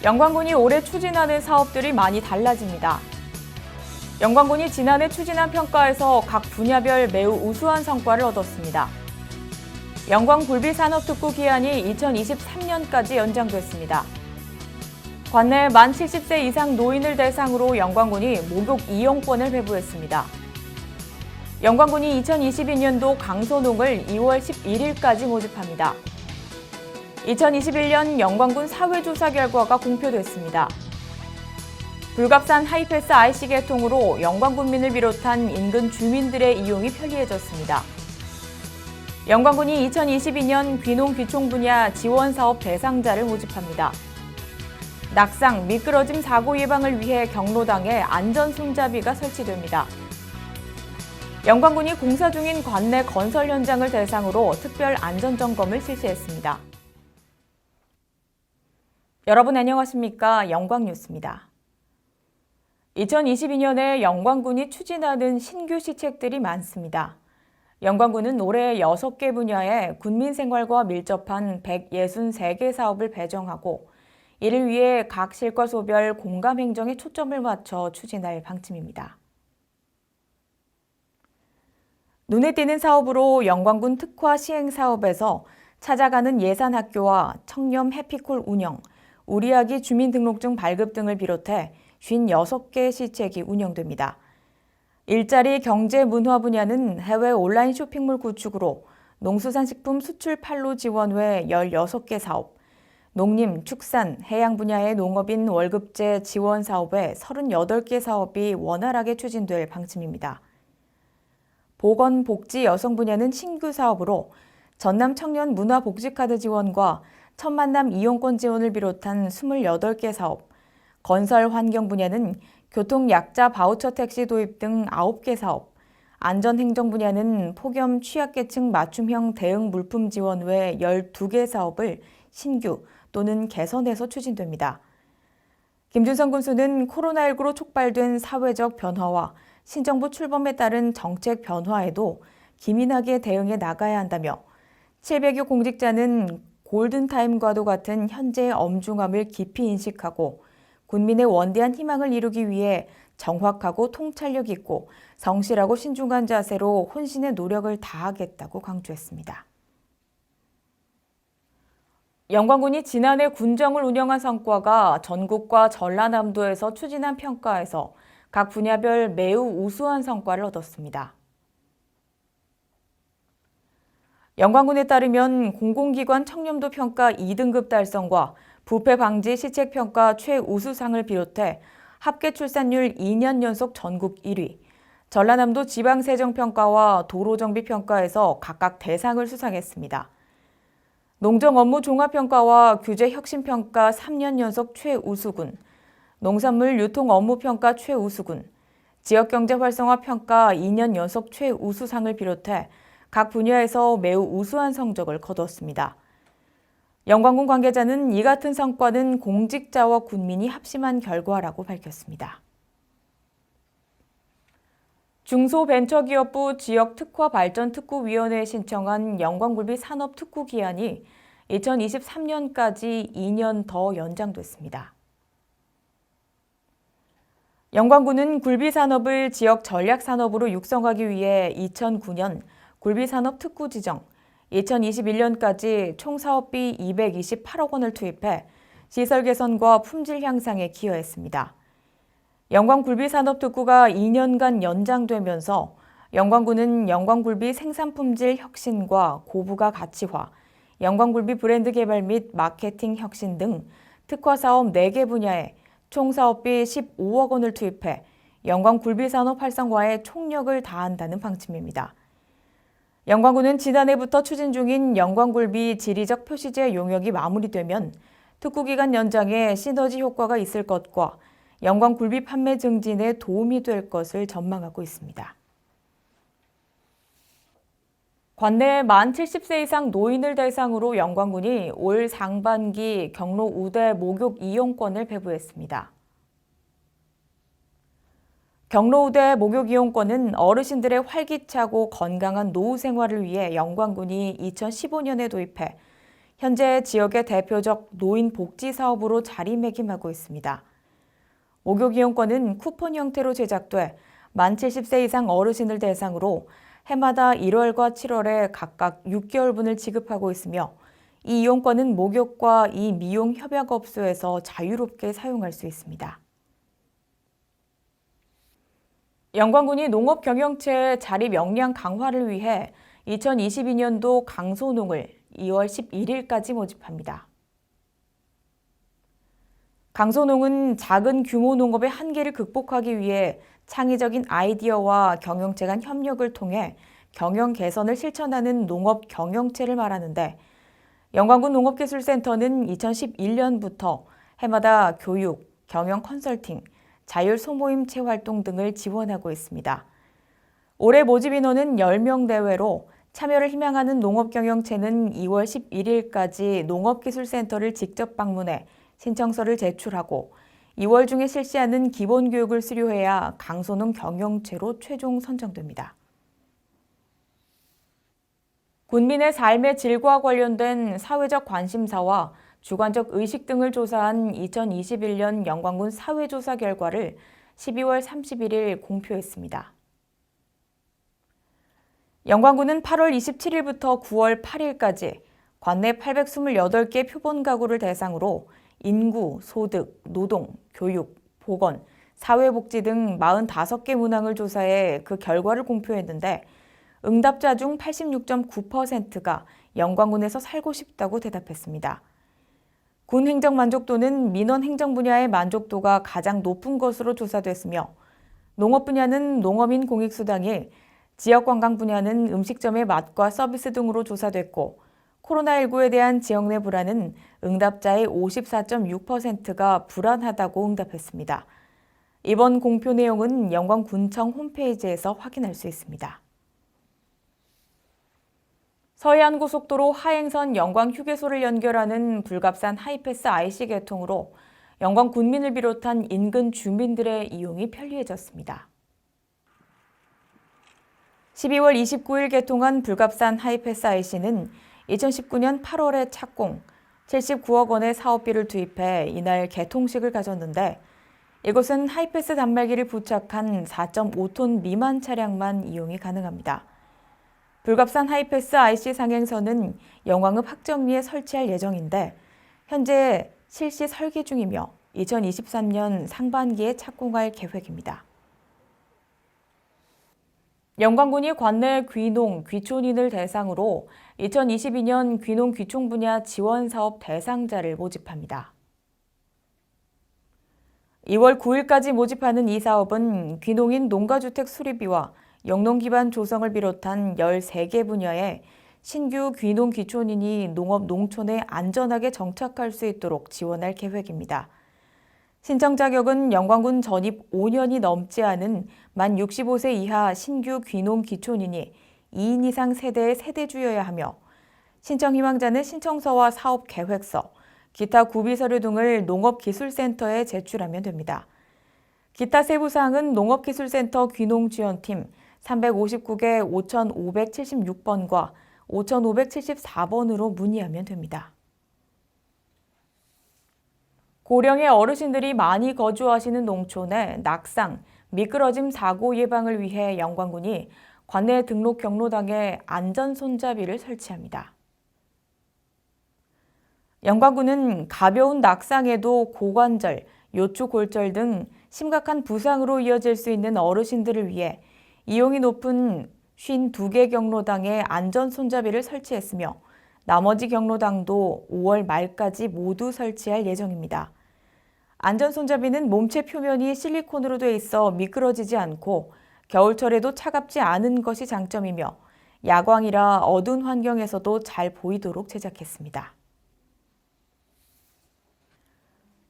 영광군이 올해 추진하는 사업들이 많이 달라집니다. 영광군이 지난해 추진한 평가에서 각 분야별 매우 우수한 성과를 얻었습니다. 영광굴비산업특구 기한이 2023년까지 연장됐습니다. 관내 만 70세 이상 노인을 대상으로 영광군이 목욕 이용권을 배부했습니다. 영광군이 2022년도 강소농을 2월 11일까지 모집합니다. 2021년 영광군 사회조사 결과가 공표됐습니다. 불갑산 하이패스 IC 개통으로 영광군민을 비롯한 인근 주민들의 이용이 편리해졌습니다. 영광군이 2022년 귀농귀촌 분야 지원사업 대상자를 모집합니다. 낙상, 미끄러짐 사고 예방을 위해 경로당에 안전손잡이가 설치됩니다. 영광군이 공사 중인 관내 건설 현장을 대상으로 특별 안전점검을 실시했습니다. 여러분 안녕하십니까? 영광뉴스입니다. 2022년에 영광군이 추진하는 신규 시책들이 많습니다. 영광군은 올해 6개 분야에 군민생활과 밀접한 163개 사업을 배정하고 이를 위해 각 실과소별 공감행정에 초점을 맞춰 추진할 방침입니다. 눈에 띄는 사업으로 영광군 특화 시행사업에서 찾아가는 예산학교와 청렴 해피콜 운영, 우리 아기 주민등록증 발급 등을 비롯해 56개 시책이 운영됩니다. 일자리 경제 문화 분야는 해외 온라인 쇼핑몰 구축으로 농수산식품 수출 판로 지원 외 16개 사업, 농림, 축산, 해양 분야의 농업인 월급제 지원 사업 외 38개 사업이 원활하게 추진될 방침입니다. 보건, 복지, 여성 분야는 신규 사업으로 전남 청년 문화복지카드 지원과 첫 만남 이용권 지원을 비롯한 28개 사업, 건설 환경 분야는 교통 약자 바우처 택시 도입 등 9개 사업, 안전행정 분야는 폭염 취약계층 맞춤형 대응 물품 지원 외 12개 사업을 신규 또는 개선해서 추진됩니다. 김준성 군수는 코로나19로 촉발된 사회적 변화와 신정부 출범에 따른 정책 변화에도 기민하게 대응해 나가야 한다며 700여 공직자는 골든타임과도 같은 현재의 엄중함을 깊이 인식하고 군민의 원대한 희망을 이루기 위해 정확하고 통찰력 있고 성실하고 신중한 자세로 혼신의 노력을 다하겠다고 강조했습니다. 영광군이 지난해 군정을 운영한 성과가 전국과 전라남도에서 추진한 평가에서 각 분야별 매우 우수한 성과를 얻었습니다. 영광군에 따르면 공공기관 청렴도 평가 2등급 달성과 부패 방지 시책 평가 최우수상을 비롯해 합계 출산율 2년 연속 전국 1위, 전라남도 지방세정평가와 도로정비평가에서 각각 대상을 수상했습니다. 농정업무 종합평가와 규제혁신평가 3년 연속 최우수군, 농산물 유통업무평가 최우수군, 지역경제활성화평가 2년 연속 최우수상을 비롯해 각 분야에서 매우 우수한 성적을 거뒀습니다. 영광군 관계자는 이 같은 성과는 공직자와 군민이 합심한 결과라고 밝혔습니다. 중소벤처기업부 지역특화발전특구위원회에 신청한 영광굴비 산업특구 기한이 2023년까지 2년 더 연장됐습니다. 영광군은 굴비산업을 지역 전략산업으로 육성하기 위해 2009년 굴비산업특구 지정, 2021년까지 총 사업비 228억 원을 투입해 시설 개선과 품질 향상에 기여했습니다. 영광굴비산업특구가 2년간 연장되면서 영광군은 영광굴비 생산품질 혁신과 고부가 가치화, 영광굴비 브랜드 개발 및 마케팅 혁신 등 특화사업 4개 분야에 총 사업비 15억 원을 투입해 영광굴비산업 활성화에 총력을 다한다는 방침입니다. 영광군은 지난해부터 추진 중인 영광굴비 지리적 표시제 용역이 마무리되면 특구기간 연장에 시너지 효과가 있을 것과 영광굴비 판매 증진에 도움이 될 것을 전망하고 있습니다. 관내 만 70세 이상 노인을 대상으로 영광군이 올 상반기 경로 우대 목욕 이용권을 배부했습니다. 경로 우대 목욕 이용권은 어르신들의 활기차고 건강한 노후 생활을 위해 영광군이 2015년에 도입해 현재 지역의 대표적 노인 복지 사업으로 자리매김하고 있습니다. 목욕 이용권은 쿠폰 형태로 제작돼 만 70세 이상 어르신을 대상으로 해마다 1월과 7월에 각각 6개월분을 지급하고 있으며 이 이용권은 목욕과 이 미용 협약업소에서 자유롭게 사용할 수 있습니다. 영광군이 농업 경영체의 자립 역량 강화를 위해 2022년도 강소농을 2월 11일까지 모집합니다. 강소농은 작은 규모 농업의 한계를 극복하기 위해 창의적인 아이디어와 경영체 간 협력을 통해 경영 개선을 실천하는 농업 경영체를 말하는데, 영광군 농업기술센터는 2011년부터 해마다 교육, 경영 컨설팅, 자율 소모임체 활동 등을 지원하고 있습니다. 올해 모집 인원은 10명 내외로 참여를 희망하는 농업경영체는 2월 11일까지 농업기술센터를 직접 방문해 신청서를 제출하고 2월 중에 실시하는 기본교육을 수료해야 강소농 경영체로 최종 선정됩니다. 군민의 삶의 질과 관련된 사회적 관심사와 주관적 의식 등을 조사한 2021년 영광군 사회조사 결과를 12월 31일 공표했습니다. 영광군은 8월 27일부터 9월 8일까지 관내 828개 표본 가구를 대상으로 인구, 소득, 노동, 교육, 보건, 사회복지 등 45개 문항을 조사해 그 결과를 공표했는데, 응답자 중 86.9%가 영광군에서 살고 싶다고 대답했습니다. 군 행정 만족도는 민원 행정 분야의 만족도가 가장 높은 것으로 조사됐으며, 농업 분야는 농어민 공익수당일, 지역관광 분야는 음식점의 맛과 서비스 등으로 조사됐고, 코로나19에 대한 지역 내 불안은 응답자의 54.6%가 불안하다고 응답했습니다. 이번 공표 내용은 영광군청 홈페이지에서 확인할 수 있습니다. 서해안고속도로 하행선 영광휴게소를 연결하는 불갑산 하이패스 IC 개통으로 영광 군민을 비롯한 인근 주민들의 이용이 편리해졌습니다. 12월 29일 개통한 불갑산 하이패스 IC는 2019년 8월에 착공, 79억 원의 사업비를 투입해 이날 개통식을 가졌는데, 이곳은 하이패스 단말기를 부착한 4.5톤 미만 차량만 이용이 가능합니다. 불갑산 하이패스 IC 상행선은 영광읍 학정리에 설치할 예정인데, 현재 실시 설계 중이며 2023년 상반기에 착공할 계획입니다. 영광군이 관내 귀농, 귀촌인을 대상으로 2022년 귀농 귀촌 분야 지원 사업 대상자를 모집합니다. 2월 9일까지 모집하는 이 사업은 귀농인 농가주택 수리비와 영농 기반 조성을 비롯한 13개 분야에 신규 귀농 귀촌인이 농업 농촌에 안전하게 정착할 수 있도록 지원할 계획입니다. 신청 자격은 영광군 전입 5년이 넘지 않은 만 65세 이하 신규 귀농 귀촌인이 2인 이상 세대의 세대주여야 하며, 신청 희망자는 신청서와 사업 계획서, 기타 구비 서류 등을 농업기술센터에 제출하면 됩니다. 기타 세부 사항은 농업기술센터 귀농지원팀 359개 5576번과 5574번으로 문의하면 됩니다. 고령의 어르신들이 많이 거주하시는 농촌의 낙상, 미끄러짐 사고 예방을 위해 영광군이 관내 등록 경로당에 안전 손잡이를 설치합니다. 영광군은 가벼운 낙상에도 고관절, 요추 골절 등 심각한 부상으로 이어질 수 있는 어르신들을 위해 이용이 높은 52개 경로당에 안전 손잡이를 설치했으며, 나머지 경로당도 5월 말까지 모두 설치할 예정입니다. 안전 손잡이는 몸체 표면이 실리콘으로 돼 있어 미끄러지지 않고 겨울철에도 차갑지 않은 것이 장점이며, 야광이라 어두운 환경에서도 잘 보이도록 제작했습니다.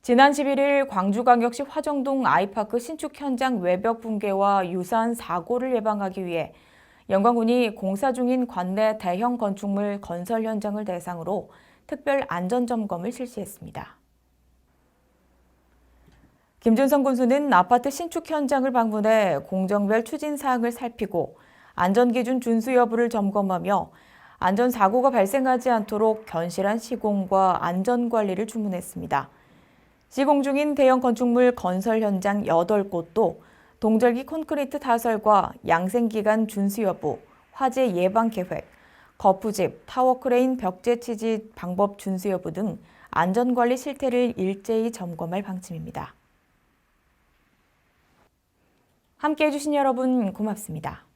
지난 11일 광주광역시 화정동 아이파크 신축 현장 외벽 붕괴와 유사한 사고를 예방하기 위해 영광군이 공사 중인 관내 대형 건축물 건설 현장을 대상으로 특별 안전점검을 실시했습니다. 김준성 군수는 아파트 신축 현장을 방문해 공정별 추진 사항을 살피고 안전기준 준수 여부를 점검하며 안전사고가 발생하지 않도록 견실한 시공과 안전관리를 주문했습니다. 시공 중인 대형 건축물 건설 현장 8곳도 동절기 콘크리트 타설과 양생기간 준수 여부, 화재 예방 계획, 거푸집, 타워크레인 벽제 치지 방법 준수 여부 등 안전관리 실태를 일제히 점검할 방침입니다. 함께해 주신 여러분 고맙습니다.